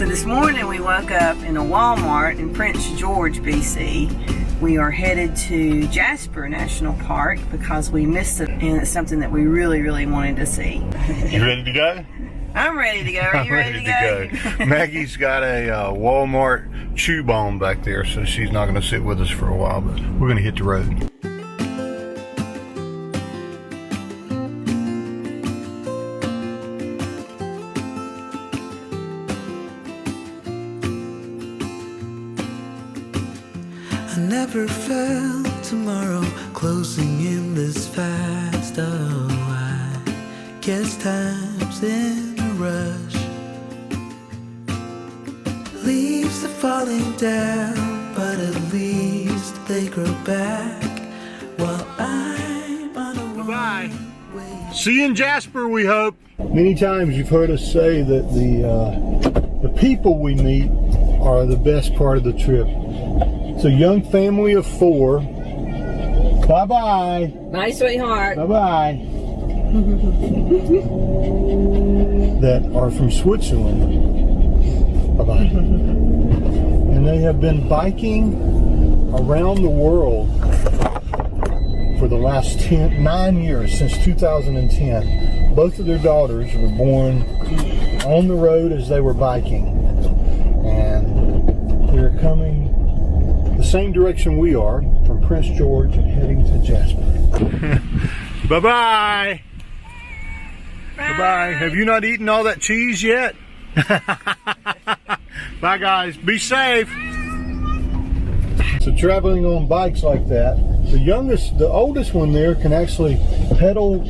So this morning we woke up in a Walmart in Prince George, BC. We are headed to Jasper National Park because we missed it, and it's something that we really, really wanted to see. You ready to go? I'm ready to go. Are you ready to go? Maggie's got a Walmart chew balm back there, so she's not going to sit with us for a while, but we're going to hit the road. Never felt tomorrow closing in this fast. Oh, I guess time's in a rush. Leaves are falling down, but at least they grow back while I'm on a Bye-bye. See you in Jasper, we hope. Many times you've heard us say that the people we meet are the best part of the trip. It's a young family of 4. Bye-bye. Bye, sweetheart. Bye-bye. That are from Switzerland. Bye-bye. And they have been biking around the world for the last 9 years, since 2010. Both of their daughters were born on the road as they were biking. And they're coming the same direction we are, from Prince George and heading to Jasper. Bye-bye. Bye-bye. Have you not eaten all that cheese yet? Bye, guys. Be safe. So traveling on bikes like that, the oldest one there can actually pedal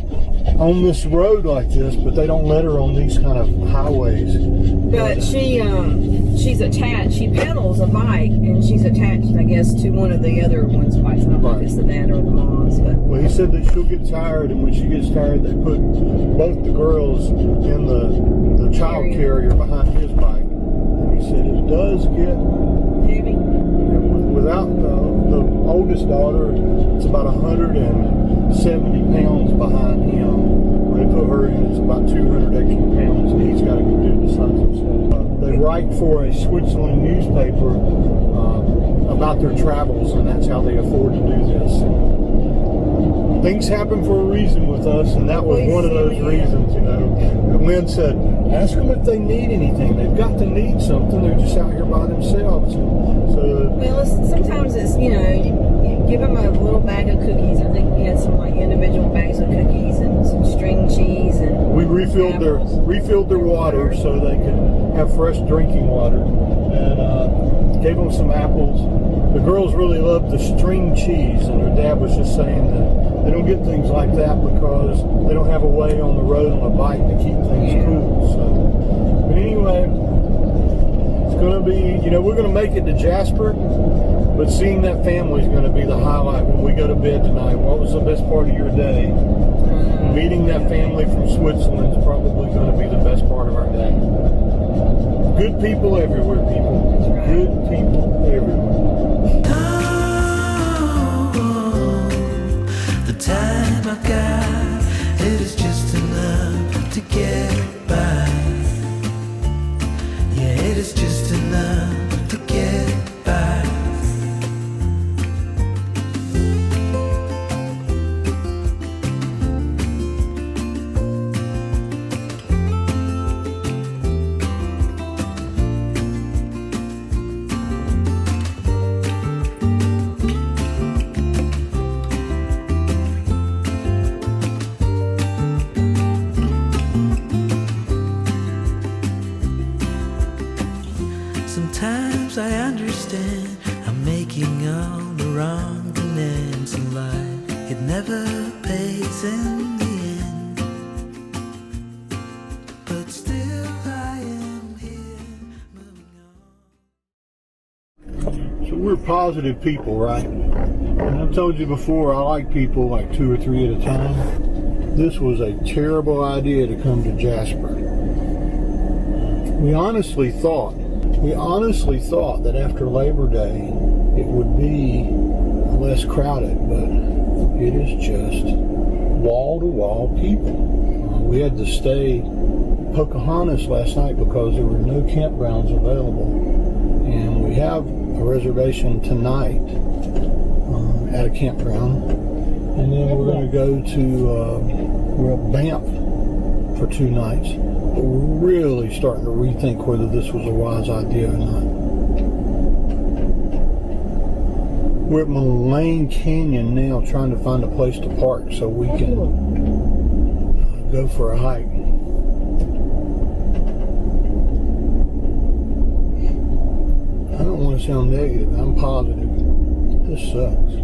on this road like this, but they don't let her on these kind of highways. But she's attached. She pedals a bike, and she's attached, I guess, to one of the other one's bikes. I don't know if it's the dad or the mom's. But well, he said that she'll get tired, and when she gets tired, they put both the girls in the child carrier behind his bike. And he said it does get heavy. Without the oldest daughter, it's about 170 pounds behind him. When they put her in, it's about 200 extra pounds, and he's got to go do the sons himself. They write for a Switzerland newspaper about their travels, and that's how they afford to do this. Things happen for a reason with us, and that was one of those reasons, you know. And Lynn said, ask them if they need anything. They've got to need something. They're just out here by themselves. So, well, sometimes it's, you know, you give them a little bag of cookies. I think we had some like individual bags of cookies and some string cheese, and we refilled their water so they could have fresh drinking water, and gave them some apples. The girls really loved the string cheese, and her dad was just saying that they don't get things like that because they don't have a way on the road on a bike to keep things cool. So, but anyway, it's going to be, you know, we're going to make it to Jasper, but seeing that family is going to be the highlight when we go to bed tonight. What was the best part of your day? Meeting that family from Switzerland is probably going to be the best part of our day. Good people everywhere, people. Good people everywhere. Time I got, it is just enough to get by. Yeah, it is just enough to get by. Sometimes I understand I'm making all the wrong demands in life. It never pays in the end, but still I am here moving on. So we're positive people, right? And I've told you before, I like people like 2 or 3 at a time. This was a terrible idea to come to Jasper. We honestly thought that after Labor Day it would be less crowded, but it is just wall-to-wall people. We had to stay Pocahontas last night because there were no campgrounds available, and we have a reservation tonight at a campground, and then we're going to go to Banff for 2 nights. But we're really starting to rethink whether this was a wise idea or not. We're at Maligne Canyon now, trying to find a place to park so we can go for a hike. I don't want to sound negative, I'm positive. This sucks.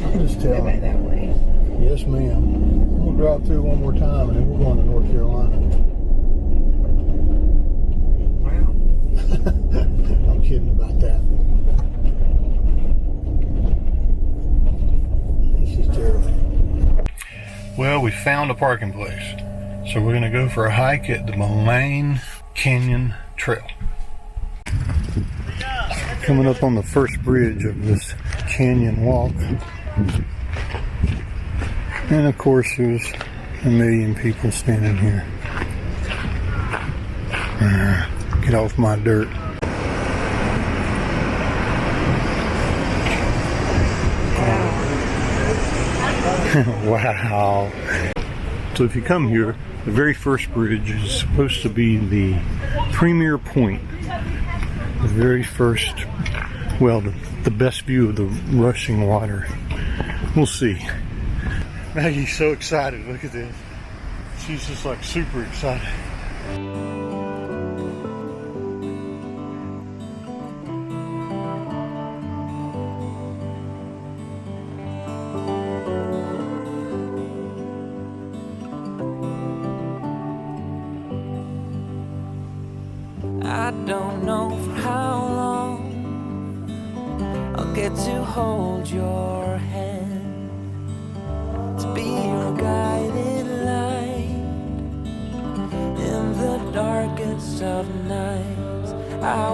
I'm just telling you. That way. Yes, ma'am. I'm going to drive through one more time and then we're going to North Carolina. Wow. I'm kidding about that. This is terrible. Well, we found a parking place. So we're going to go for a hike at the Maligne Canyon Trail. Coming up on the first bridge of this canyon walk. And of course there's a million people standing here. Get off my dirt. Wow. So if you come here, the very first bridge is supposed to be the premier point. The very first, well, the best view of the rushing water. We'll see. Maggie's so excited. Look at this. She's just like super excited. I don't know for how long I'll get to hold your hand, to be your guiding light in the darkest of nights. I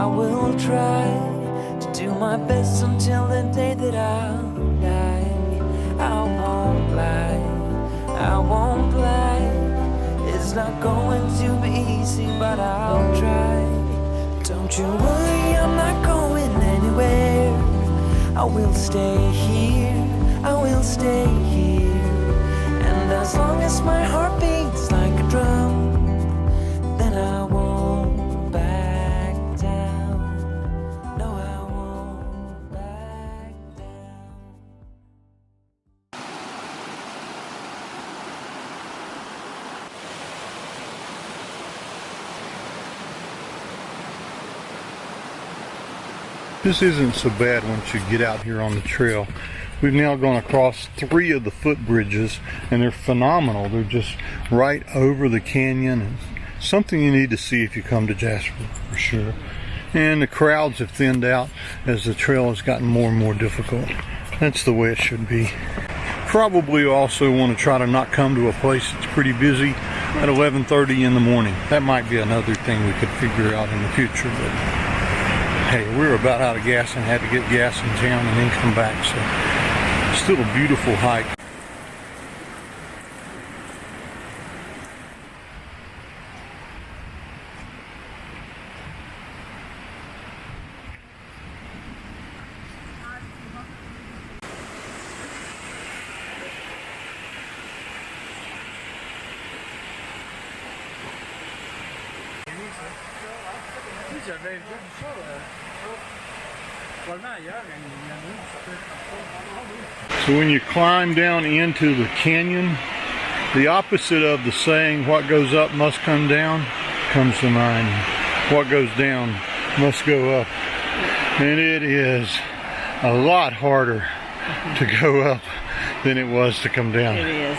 will try to do my best until the day that I'll die. I won't lie. It's not going to be easy, but I'll try. Don't you worry, I'm not going anywhere. I will stay here, I will stay here. And as long as my heart beats like a drum, then I won't back down. No, I won't back down. This isn't so bad once you get out here on the trail. We've now gone across 3 of the footbridges and they're phenomenal. They're just right over the canyon. It's something you need to see if you come to Jasper for sure. And the crowds have thinned out as the trail has gotten more and more difficult. That's the way it should be. Probably also want to try to not come to a place that's pretty busy at 11:30 in the morning. That might be another thing we could figure out in the future. But hey, we were about out of gas and had to get gas in town and then come back. So still a beautiful hike. So when you climb down into the canyon, the opposite of the saying, what goes up must come down, comes to mind. What goes down must go up. And it is a lot harder to go up than it was to come down. It is.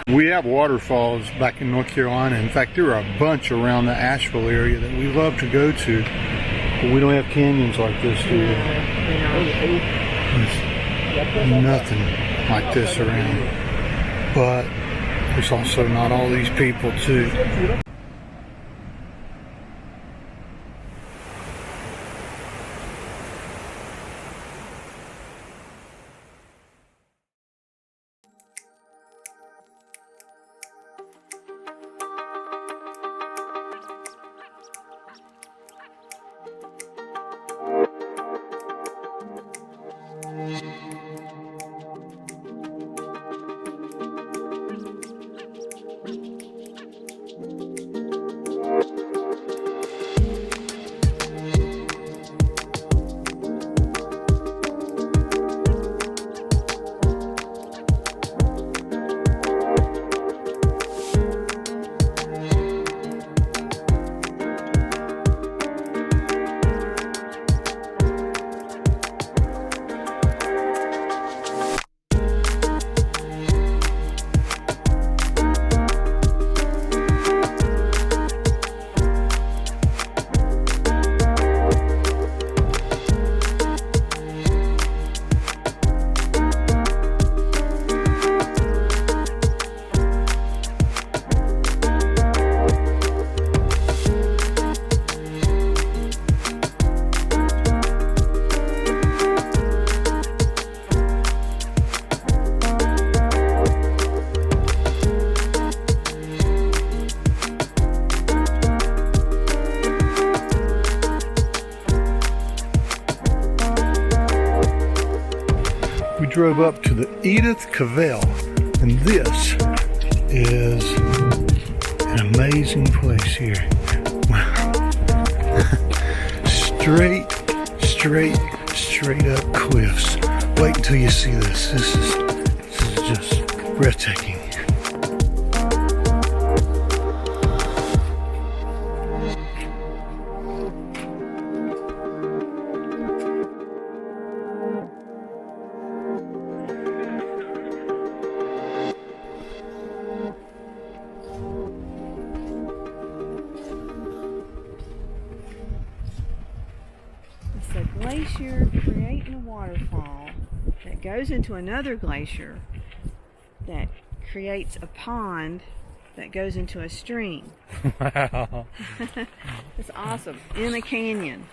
We have waterfalls back in North Carolina. In fact, there are a bunch around the Asheville area that we love to go to. But we don't have canyons like this here. There's nothing like this around. But there's also not all these people too. drove up to the Edith Cavell, and this is an amazing place here. Wow. straight up cliffs. Wait until you see this. This is just breathtaking. It's a glacier creating a waterfall that goes into another glacier that creates a pond that goes into a stream. Wow. It's awesome. In a canyon.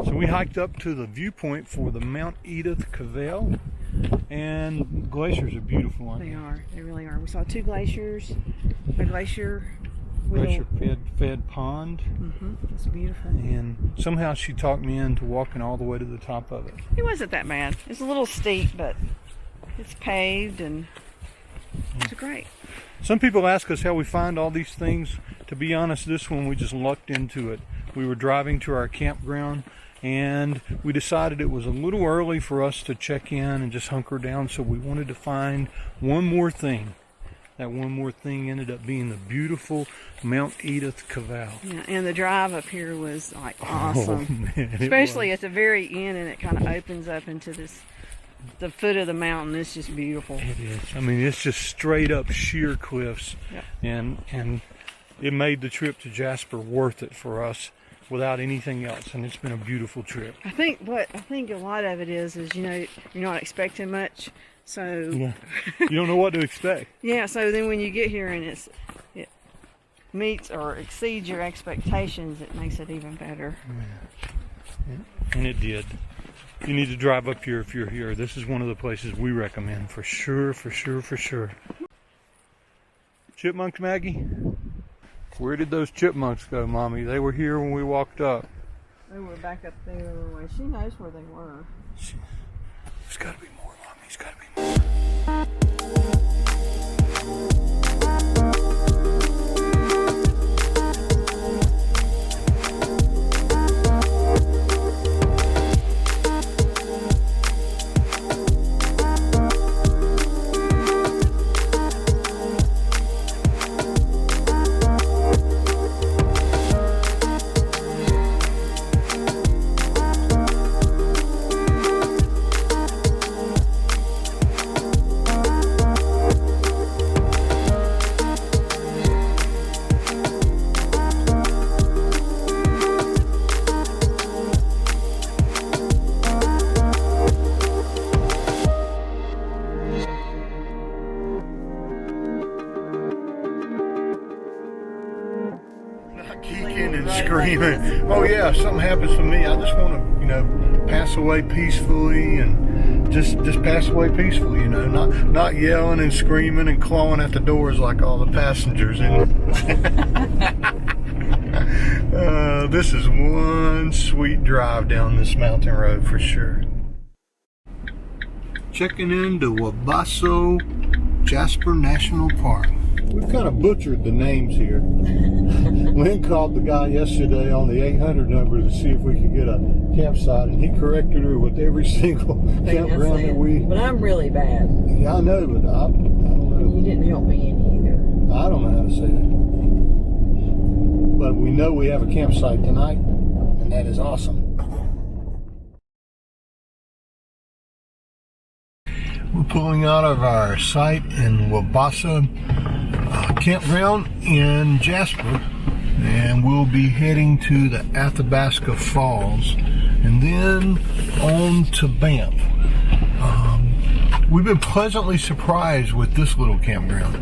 So we hiked up to the viewpoint for the Mount Edith Cavell, and glaciers are beautiful, aren't they? They are. They really are. We saw two glaciers, a glacier fed pond. It's beautiful. And somehow she talked me into walking all the way to the top of it. It wasn't that bad. It's a little steep, but it's paved and it's great. Some people ask us how we find all these things. To be honest, this one we just lucked into it. We were driving to our campground, and we decided it was a little early for us to check in and just hunker down, so we wanted to find one more thing. That one more thing ended up being the beautiful Mount Edith Cavell. Yeah, and the drive up here was like awesome. Oh, man, especially at the very end, and it kind of opens up into the foot of the mountain. It's just beautiful. It is. I mean, it's just straight up sheer cliffs. Yep. And it made the trip to Jasper worth it for us without anything else, and it's been a beautiful trip. I think a lot of it is you're not expecting much, so Yeah. You don't know what to expect. yeah. So then when you get here and it meets or exceeds your expectations, it makes it even better. Yeah. And it did. You need to drive up here if you're here. This is one of the places we recommend for sure. Chipmunks, Maggie? Where did those chipmunks go, Mommy? They were here when we walked up. They were back up there. Way. She knows where they were. There's got to be more, Mommy. There's got to be more. Geeking and screaming. Oh yeah, if something happens to me, I just want to, pass away peacefully and just pass away peacefully, not yelling and screaming and clawing at the doors like all the passengers. This is one sweet drive down this mountain road for sure. Checking into Wabasso Jasper National Park. We've kind of butchered the names here. Lynn called the guy yesterday on the 800 number to see if we could get a campsite, and he corrected her with every single campground that we... But I'm really bad. Yeah, I know, but I don't know. You didn't help me any either. I don't know how to say it. But we know we have a campsite tonight, and that is awesome. We're pulling out of our site in Wabasso campground in Jasper, and we'll be heading to the Athabasca Falls and then on to Banff. We've been pleasantly surprised with this little campground.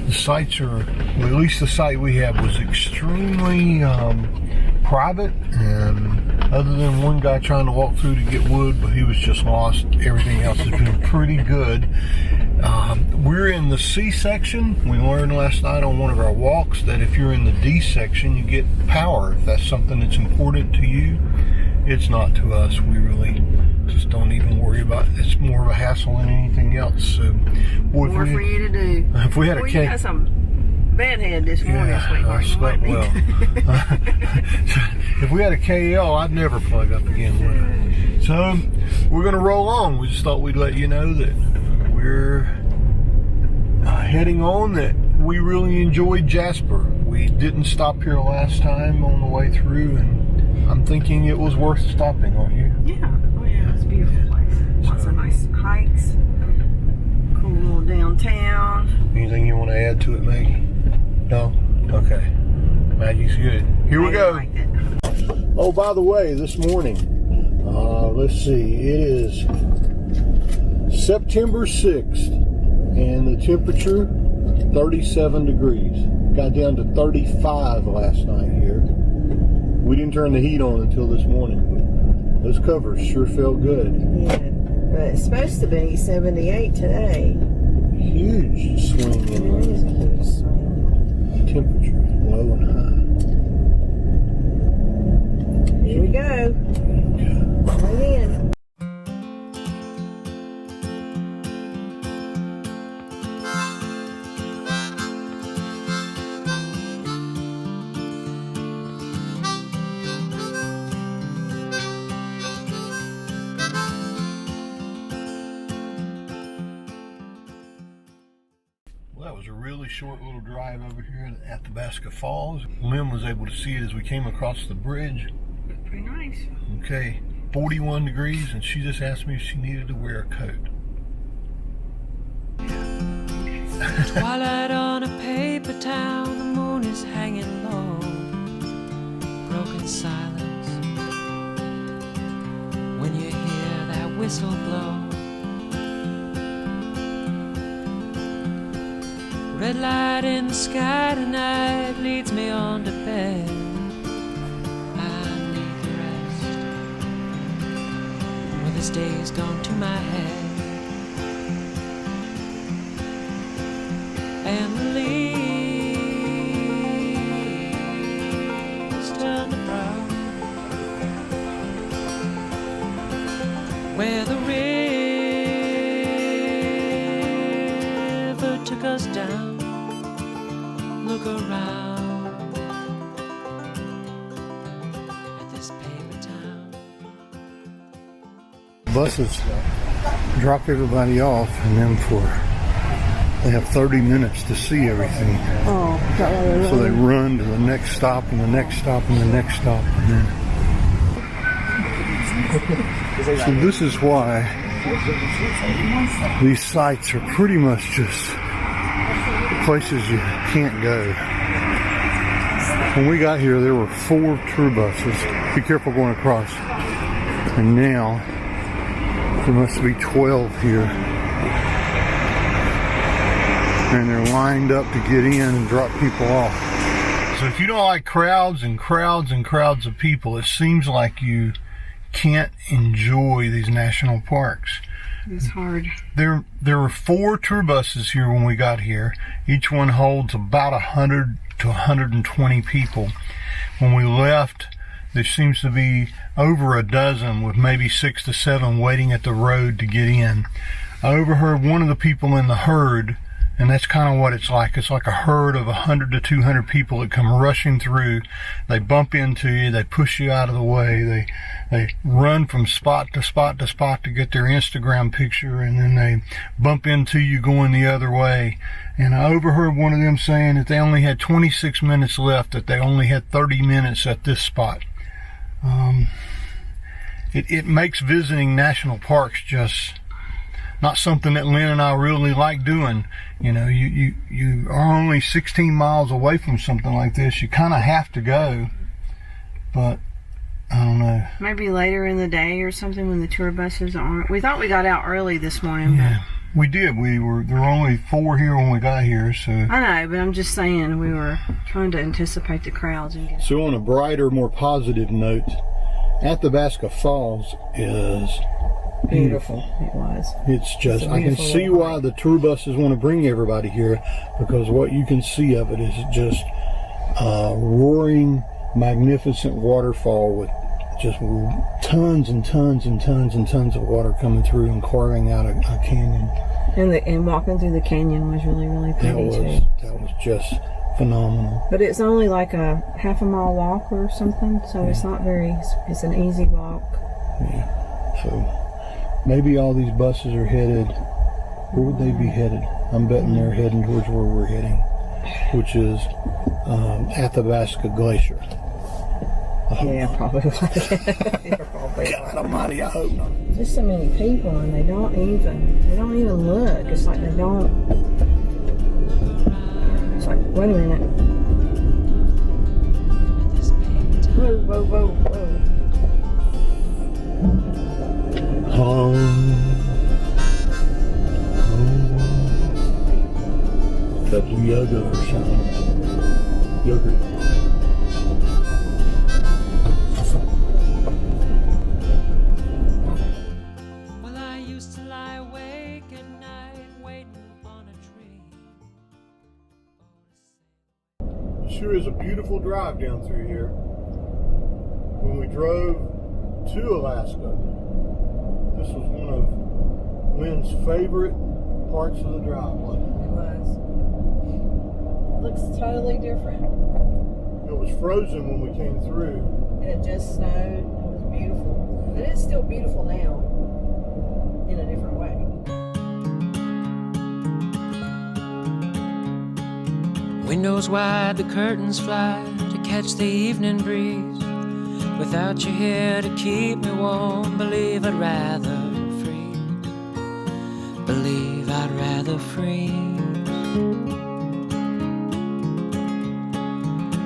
The sites are, well, at least the site we have was extremely private and other than one guy trying to walk through to get wood, but he was just lost. Everything else has been pretty good. We're in the C section. We learned last night on one of our walks that if you're in the D section, you get power. If that's something that's important to you, it's not to us. We really just don't even worry about it. It's more of a hassle than anything else. So, more for you to do. If we had a you got some bedhead this morning, sweetheart. I slept well. If we had a KL, I'd never plug up again, would I? So, we're going to roll on. We just thought we'd let you know that we're heading on, that we really enjoyed Jasper. We didn't stop here last time on the way through, and I'm thinking it was worth stopping, aren't you? Yeah. Oh, yeah. It's a beautiful place. Lots of nice hikes. Cool little downtown. Anything you want to add to it, Maggie? No? Okay. Maggie's good. Here we go. Liked it. Oh, by the way, this morning, let's see, it is September 6th, and the temperature, 37 degrees. Got down to 35 last night here. We didn't turn the heat on until this morning. Those covers sure felt good. Yeah. But it's supposed to be 78 today. Huge swing There in is a huge swing. temperature, low and high. Here we go. Right in. That was a really short little drive over here in Athabasca Falls. Lynn was able to see it as we came across the bridge. Pretty nice. Okay, 41 degrees, and she just asked me if she needed to wear a coat. Twilight on a paper town, the moon is hanging low. Broken silence when you hear that whistle blow. Red light in the sky tonight leads me on to bed. I need rest when this day's gone to my head. And the leaves turn to brown where the river took us down. Look around at this paper town. Buses drop everybody off, and then they have 30 minutes to see everything. Oh, So they run to the next stop and the next stop and the next stop, and then. So this is why these sites are pretty much just places you can't go. When we got here, there were 4 tour buses. Be careful going across. And now there must be 12 here. And they're lined up to get in and drop people off. So if you don't like crowds and crowds and crowds of people, it seems like you can't enjoy these national parks. it's hard. There were 4 tour buses here when we got here. Each one holds about 100 to 120 people. When we left, there seems to be over a dozen, with maybe 6 to 7 waiting at the road to get in. I overheard one of the people in the herd, and that's kind of what it's like. It's like a herd of 100 to 200 people that come rushing through. They bump into you, they push you out of the way, they run from spot to spot to spot to get their Instagram picture, and then they bump into you going the other way. And I overheard one of them saying that they only had 26 minutes left, that they only had 30 minutes at this spot. It makes visiting national parks just not something that Lynn and I really like doing. You know, you are only 16 miles away from something like this. You kind of have to go, but I don't know. Maybe later in the day or something when the tour buses aren't. We thought we got out early this morning. Yeah, we did. There were only 4 here when we got here, so. I know, but I'm just saying we were trying to anticipate the crowds and get. So on a brighter, more positive note, Athabasca Falls is beautiful. It was. It's just, I can see why the tour buses want to bring everybody here, because what you can see of it is just a roaring, magnificent waterfall with just tons and tons and tons and tons of water coming through and carving out a canyon. And walking through the canyon was really, really pretty too. That was just phenomenal. But it's only like a half a mile walk or something, so it's not very, it's an easy walk. Yeah. So maybe all these buses are headed, where would they be headed? I'm betting they're heading towards where we're heading, which is Athabasca Glacier. Yeah, probably. God almighty, I hope not. Just so many people, and they don't even look. It's like they don't. It's like, wait a minute. Whoa, whoa, whoa, whoa. Cup of yogurt or something. Yogurt. Sure is a beautiful drive down through here. When we drove to Alaska, this was one of Lynn's favorite parts of the drive, wasn't it? It was. It looks totally different. It was frozen when we came through. It just snowed. It was beautiful. But it's still beautiful now in a different way. Windows wide, the curtains fly to catch the evening breeze. Without you here to keep me warm, believe I'd rather freeze. Believe I'd rather freeze.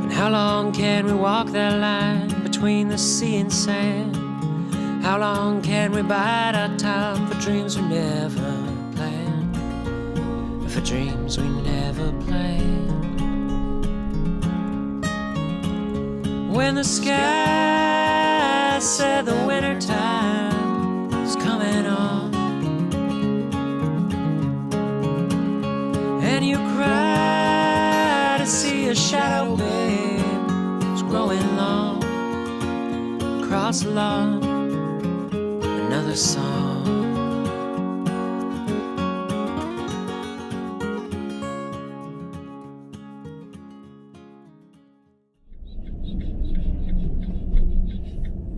And how long can we walk that line between the sea and sand? How long can we bide our time for dreams we never planned? For dreams we never planned. When the sky said the winter time is coming on, and you cry to see a shadow, babe, it's growing long across the lawn, another song.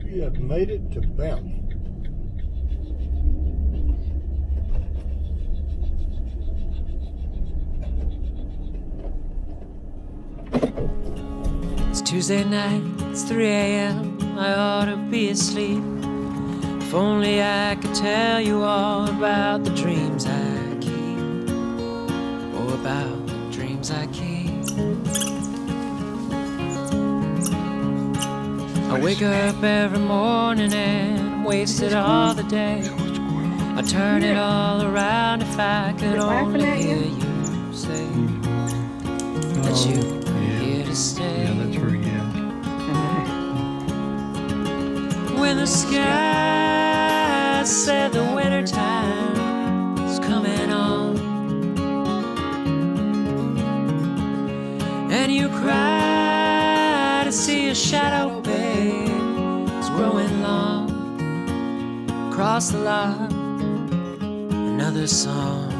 We have made it to Banff. It's Tuesday night, it's 3 a.m. I ought to be asleep. If only I could tell you all about the dreams I keep. Oh, about the dreams I keep. I wake up every morning and wasted all the day. I turn it all around if I could only hear you say that you are here to stay. Yeah, that's her, yeah. When the sky said the winter time is coming on, and you cry to see a shadow, babe, it's growing long across the lot, another song.